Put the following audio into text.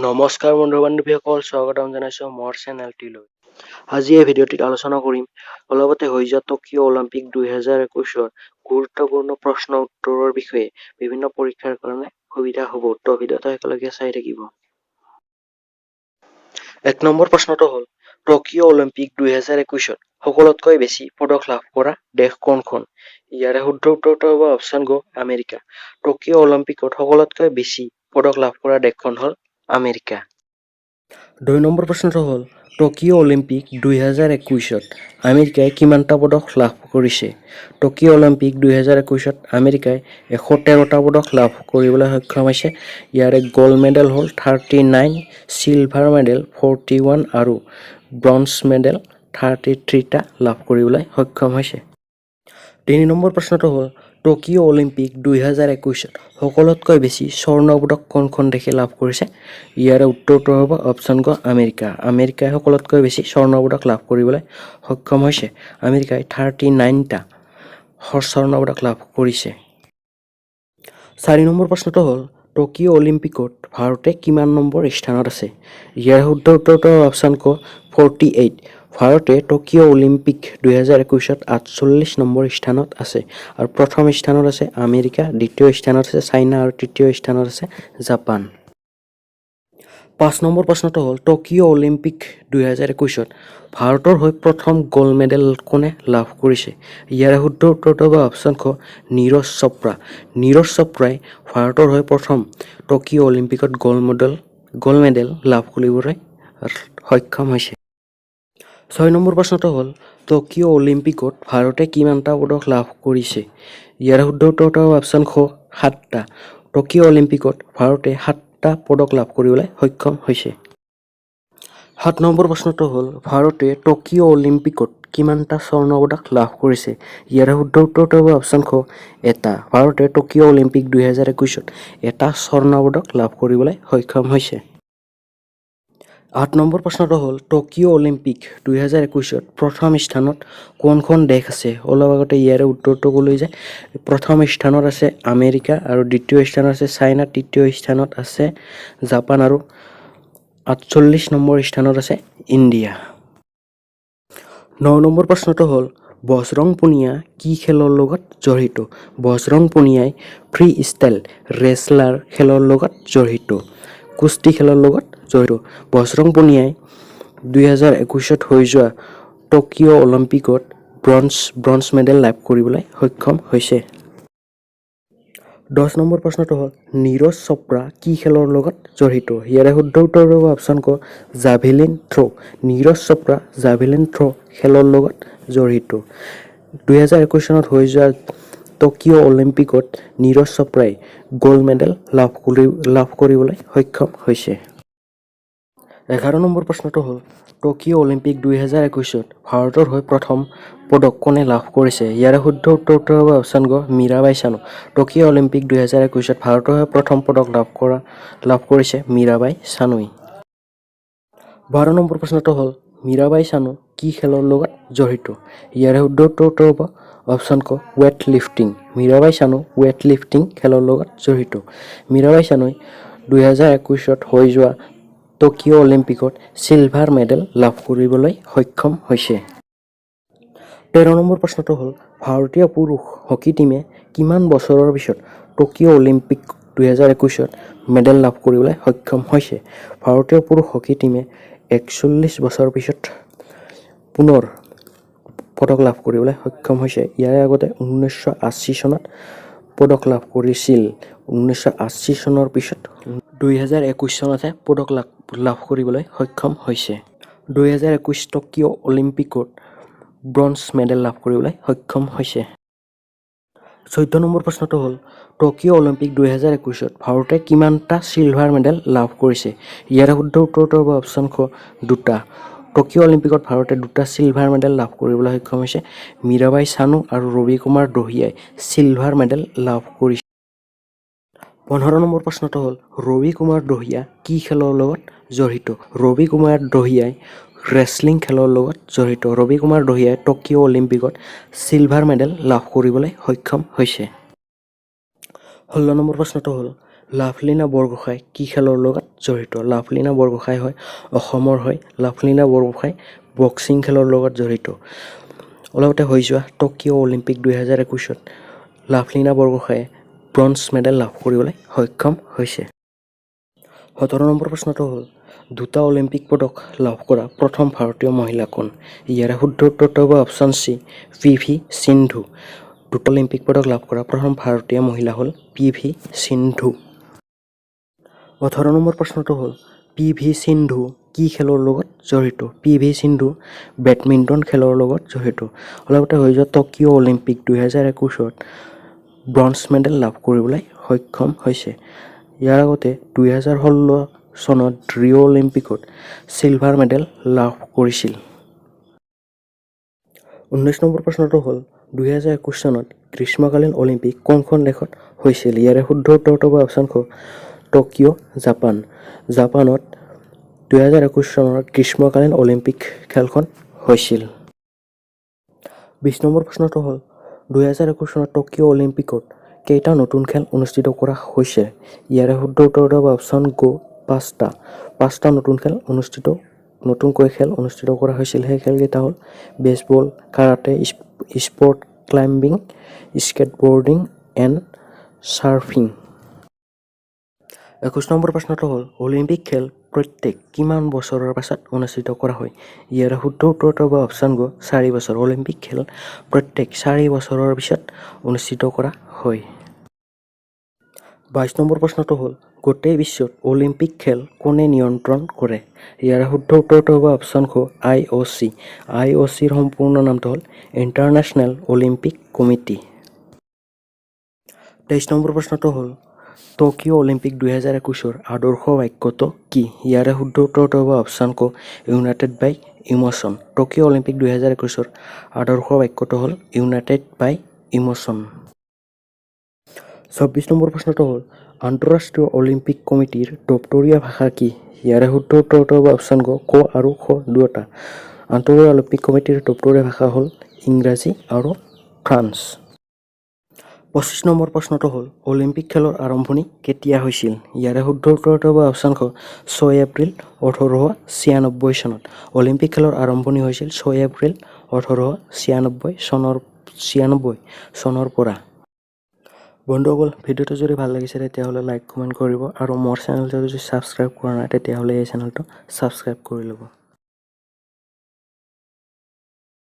নমস্কাৰ বন্ধু বান্ধৱীসকল, স্বাগতম জনাইছোঁ মোৰ চেনেলটিলৈ। আজি এই ভিডিঅ'টিত আলোচনা কৰিম অলপতে হৈ যোৱা টকিঅ' অলিম্পিক 2021ৰ গুৰুত্বপূৰ্ণ প্ৰশ্ন উত্তৰৰ বিষয়ে। বিভিন্ন পৰীক্ষাৰ কাৰণে সুবিধা হ'ব। তো ভিডিঅ'টো একেলগে চাই থাকিব। 1 নম্বৰ প্ৰশ্নটো হ'ল, টকিঅ' অলিম্পিক 2021ত সকলোতকৈ বেছি পদক লাভ কৰা দেশ কোনখন? ইয়াৰে শুদ্ধ উত্তৰটো হ'ব অপশ্যন গ আমেৰিকা। টকিঅ' অলিম্পিকত সকলোতকৈ বেছি পদক লাভ কৰা দেশখন হ'ল আমেৰিকা। 2 নম্বৰ প্ৰশ্নটো হ'ল, টকিঅ' অলিম্পিক 2021ত আমেৰিকাই কিমানটা পদক লাভ কৰিছে? টকিঅ' অলিম্পিক 2021ত আমেৰিকাই 113টা পদক লাভ কৰিবলৈ সক্ষম হৈছে। ইয়াৰে গ'ল্ড মেডেল হ'ল 39, চিলভাৰ মেডেল 41 আৰু ব্ৰঞ্জ মেডেল 33টা লাভ কৰিবলৈ সক্ষম হৈছে। 3 নম্বৰ প্ৰশ্নটো হ'ল, টকিঅ' অলিম্পিক 2021ত সকলোতকৈ বেছি স্বৰ্ণ পদক কোনখন দেশে লাভ কৰিছে? ইয়াৰে উত্তৰটো হ'ব অপশ্যন গ আমেৰিকা। আমেৰিকাই সকলোতকৈ বেছি স্বৰ্ণ পদক লাভ কৰিবলৈ সক্ষম হৈছে। আমেৰিকাই 39টা স্বৰ্ণ পদক লাভ কৰিছে। 4 নম্বৰ প্ৰশ্নটো হ'ল, টকিঅ' অলিম্পিকত ভাৰতে কিমান নম্বৰ স্থানত আছে? ইয়াৰ শুদ্ধ উত্তৰটো অপশ্যন ক 48। ভাৰতে টকিঅ' অলিম্পিক 2021ত 48 নম্বৰ স্থানত আছে আৰু প্ৰথম স্থানত আছে আমেৰিকা, দ্বিতীয় স্থানত আছে চাইনা আৰু তৃতীয় স্থানত আছে জাপান। 5 নম্বৰ প্ৰশ্নটো হ'ল, টকিঅ' অলিম্পিক 2021ত ভাৰতৰ হৈ প্ৰথম গ'ল্ড মেডেল কোনে লাভ কৰিছে? ইয়াৰে শুদ্ধ উত্তৰটো হ'ব অপশ্যন খ নীৰজ চোপ্ৰা। নীৰজ চোপ্ৰাই ভাৰতৰ হৈ প্ৰথম টকিঅ' অলিম্পিকত গ'ল্ড মেডেল লাভ কৰিবলৈ সক্ষম হৈছে। 6 নম্বৰ প্ৰশ্নটো হ'ল, টকিঅ' অলিম্পিকত ভাৰতে কিমানটা পদক লাভ কৰিছে? ইয়াৰ শুদ্ধ উত্তৰটো হ'ব অপশ্যন খ 7টা। টকিঅ' অলিম্পিকত ভাৰতে 7টা পদক লাভ কৰিবলৈ সক্ষম হৈছে। 7 নম্বৰ প্ৰশ্নটো হ'ল, ভাৰতে টকিঅ' অলিম্পিকত কিমানটা স্বৰ্ণ পদক লাভ কৰিছে? ইয়াৰে শুদ্ধ উত্তৰটো হ'ব অপশ্যন খ 1টা। ভাৰতে টকিঅ' অলিম্পিক 2021ত 1টা স্বৰ্ণ পদক লাভ কৰিবলৈ সক্ষম হৈছে। 8 নম্বৰ প্ৰশ্নটো হ'ল, টকিঅ' অলিম্পিক 2021ত প্ৰথম স্থানত কোনখন দেশ আছে? অলপ আগতে ইয়াৰে উত্তৰটো ক'লোৱেই যে প্ৰথম স্থানত আছে আমেৰিকা আৰু দ্বিতীয় স্থানত আছে চাইনা, তৃতীয় স্থানত আছে জাপান আৰু 48 নম্বৰ স্থানত আছে ইণ্ডিয়া। 9 নম্বৰ প্ৰশ্নটো হ'ল, বজৰং পুনিয়া কি খেলৰ লগত জড়িত? বজৰং পুনিয়াই ফ্ৰী ষ্টাইল ৰেচলাৰ খেলৰ লগত জড়িত। কুস্তি খেলৰ লগত জড়িত। বজৰং পুনিয়াই 2021ত হৈ যোৱা টকিঅ' অলিম্পিকত ব্ৰঞ্জ মেডেল লাভ কৰিবলৈ সক্ষম হৈছে। 10 নম্বৰ প্ৰশ্নটো হ'ল, নীৰজ চোপ্ৰা কি খেলৰ লগত জড়িত? ইয়াৰে শুদ্ধ উত্তৰটো হ'ব অপশ্যন ক জাভেলিন থ্ৰ'। নীৰজ চোপ্ৰা জাভেলিন থ্ৰ' খেলৰ লগত জড়িত। 2021 চনত হৈ যোৱা টকিঅ' অলিম্পিকত নীৰজ চোপ্ৰাই গ'ল্ড মেডেল লাভ কৰিবলৈ সক্ষম হৈছে। 11 নম্বৰ প্ৰশ্নটো হ'ল, টকিঅ' অলিম্পিক 2021ত ভাৰতৰ হৈ প্ৰথম পদক কোনে লাভ কৰিছে? ইয়াৰে শুদ্ধ উত্তৰটো হ'ব অপশ্যন গ মীৰাবাই চানু। টকিঅ' অলিম্পিক 2021ত ভাৰতৰ হৈ প্ৰথম পদক লাভ কৰিছে মীৰাবাই চানুই। 12 নম্বৰ প্ৰশ্নটো হ'ল, মীৰাবাই চানু কি খেলৰ লগত জড়িত? ইয়াৰে শুদ্ধ উত্তৰটো হ'ব অপশ্যন ক weight lifting. Mirabai Chanu weight lifting খেলৰ লগত জড়িত। মীৰাবাই চানুই 2021ত হৈ যোৱা টকিঅ' অলিম্পিকত চিলভাৰ মেডেল লাভ কৰিবলৈ সক্ষম হৈছে। 13 নম্বৰ প্ৰশ্নটো হ'ল, ভাৰতীয় পুৰুষ হকী টীমে কিমান বছৰৰ পিছত টকিঅ' অলিম্পিক 2021ত মেডেল লাভ কৰিবলৈ সক্ষম হৈছে? ভাৰতীয় পুৰুষ হকী টীমে 41 বছৰৰ পিছত পুনৰ পদক লাভ কৰিবলৈ সক্ষম হৈছে। ইয়াৰে আগতে 1980 চনত পদক লাভ কৰিছিল। 1980 চনৰ পিছত 2021 চনতহে পদক লাভ কৰিবলৈ সক্ষম হৈছে। 2021 টকিঅ' অলিম্পিকত ব্ৰঞ্জ মেডেল লাভ কৰিবলৈ সক্ষম হৈছে। 14 নম্বৰ প্ৰশ্নটো হ'ল, টকিঅ' অলিম্পিক 2021ত ভাৰতে কিমানটা চিলভাৰ মেডেল লাভ কৰিছে? ইয়াৰে শুদ্ধ উত্তৰটো হ'ব অপশ্যন খ 2টা। টকিঅ' অলিম্পিকত ভাৰতে 2টা চিলভাৰ মেডেল লাভ কৰিবলৈ সক্ষম হৈছে। মীৰাবাই চানু আৰু ৰবি কুমাৰ দহিয়াই চিলভাৰ মেডেল লাভ কৰিছে। 15 নম্বৰ প্ৰশ্নটো হ'ল, ৰবি কুমাৰ দহিয়া কি খেলৰ লগত জড়িত? ৰবি কুমাৰ দহিয়াই ৰেচলিং খেলৰ লগত জড়িত। ৰবি কুমাৰ দহিয়াই টকিঅ' অলিম্পিকত চিলভাৰ মেডেল লাভ কৰিবলৈ সক্ষম হৈছে। 16 নম্বৰ প্ৰশ্নটো হ'ল, লাভলীনা বৰগোহাঁই কি খেলৰ লগত জড়িত? লাভলীনা বৰগোহাঁই হয় অসমৰ হয়। লাভলীনা বৰগোহাঁই বক্সিং খেলৰ লগত জড়িত। অলপতে হৈ যোৱা টকিঅ' অলিম্পিক 2021ত লাভলীনা বৰগোহাঁয়ে ব্ৰঞ্জ মেডেল লাভ কৰিবলৈ সক্ষম হৈছে। 17 নম্বৰ প্ৰশ্নটো হ'ল দুটা অলিম্পিক পদক লাভ কৰা প্ৰথম ভাৰতীয় মহিলা কোন? ইয়াৰে শুদ্ধ উত্তৰটো হ'ব অপশ্যন চি পি.ভি. সিন্ধু। দুটা অলিম্পিক পদক লাভ কৰা প্ৰথম ভাৰতীয় মহিলা হ'ল পি.ভি. সিন্ধু। 18 নম্বৰ প্ৰশ্নটো হ'ল পি.ভি. সিন্ধু কি খেলৰ লগত জড়িত? পি.ভি. সিন্ধু বেডমিণ্টন খেলৰ লগত জড়িত। অলপতে হৈ যোৱা টকিঅ' অলিম্পিক 2021ত ব্ৰঞ্জ মেডেল লাভ কৰিবলৈ সক্ষম হৈছে। ইয়াৰ আগতে 2016 চনত ৰিঅ' অলিম্পিকত চিলভাৰ মেডেল লাভ কৰিছিল। 19 নম্বৰ প্ৰশ্নটো হ'ল 2021 চনত গ্ৰীষ্মকালীন অলিম্পিক কোনখন দেশত হৈছিল? ইয়াৰে শুদ্ধ উত্তৰটো হ'ব অপশ্যন খ টকিঅ' জাপান। জাপানত 2021 চনৰ গ্ৰীষ্মকালীন অলিম্পিক খেলখন হৈছিল। 20 নম্বৰ প্ৰশ্নটো হ'ল 2021 চনত টকিঅ' অলিম্পিকত কেইটা নতুন খেল অনুষ্ঠিত কৰা হৈছে? ইয়াৰে শুদ্ধ উত্তৰটো হ'ব অপশ্যন গ 5টা। 5টা নতুনকৈ খেল অনুষ্ঠিত কৰা হৈছিল। সেই খেলকেইটা হ'ল baseball, karate, sport climbing, skateboarding and surfing. 21 নম্বৰ প্ৰশ্নটো হ'ল অলিম্পিক খেল প্ৰত্যেক কিমান বছৰৰ পাছত অনুষ্ঠিত কৰা হয়? ইয়াৰে শুদ্ধ উত্তৰটো হ'ব অপশ্যন গ 4 বছৰ। অলিম্পিক খেল প্ৰত্যেক 4 বছৰৰ পিছত অনুষ্ঠিত কৰা হয়। 22 নম্বৰ প্ৰশ্নটো হ'ল গোটেই বিশ্বত অলিম্পিক খেল কোনে নিয়ন্ত্ৰণ কৰে? ইয়াৰে শুদ্ধ উত্তৰটো হ'ব অপশ্যন খ IOC। IOCৰ সম্পূৰ্ণ নামটো হ'ল ইণ্টাৰনেশ্যনেল অলিম্পিক কমিটি। 23 নম্বৰ প্ৰশ্নটো হ'ল টকিঅ' অলিম্পিক 2021ৰ আদৰ্শ বাক্যটো কি? ইয়াৰে শুদ্ধ উত্তৰটো হ'ব অপশ্যন ক ইউনাইটেড বাই ইমোশ্যন। টকিঅ' অলিম্পিক 2021ৰ আদৰ্শ বাক্যটো হ'ল ইউনাইটেড বাই ইমোশ্যন। 24 নম্বৰ প্ৰশ্নটো হ'ল আন্তঃৰাষ্ট্ৰীয় অলিম্পিক কমিটিৰ দপ্তৰীয় ভাষা কি? ইয়াৰে শুদ্ধ উত্তৰটো হ'ব অপশ্যন ক আৰু খ দুয়োটা। আন্তঃৰাষ্ট্ৰীয় অলিম্পিক কমিটিৰ দপ্তৰীয় ভাষা হ'ল ইংৰাজী আৰু ফ্ৰান্স। 25 নম্বৰ প্ৰশ্নটো হ'ল অলিম্পিক খেলৰ আৰম্ভণি কেতিয়া হৈছিল? ইয়াৰে শুদ্ধ উত্তৰটো হ'ব অপশ্যন খ 6 এপ্ৰিল 1896 চনত। অলিম্পিক খেলৰ আৰম্ভণি হৈছিল 6 এপ্ৰিল 1896 চনৰ পৰা। বন্ধুসকল ভিডিঅ'টো যদি ভাল লাগিছে তেতিয়াহ'লে লাইক কমেণ্ট কৰিব আৰু মোৰ চেনেলটো যদি ছাবস্ক্ৰাইব কৰা নাই তেতিয়াহ'লে এই চেনেলটো ছাবস্ক্ৰাইব কৰি ল'ব।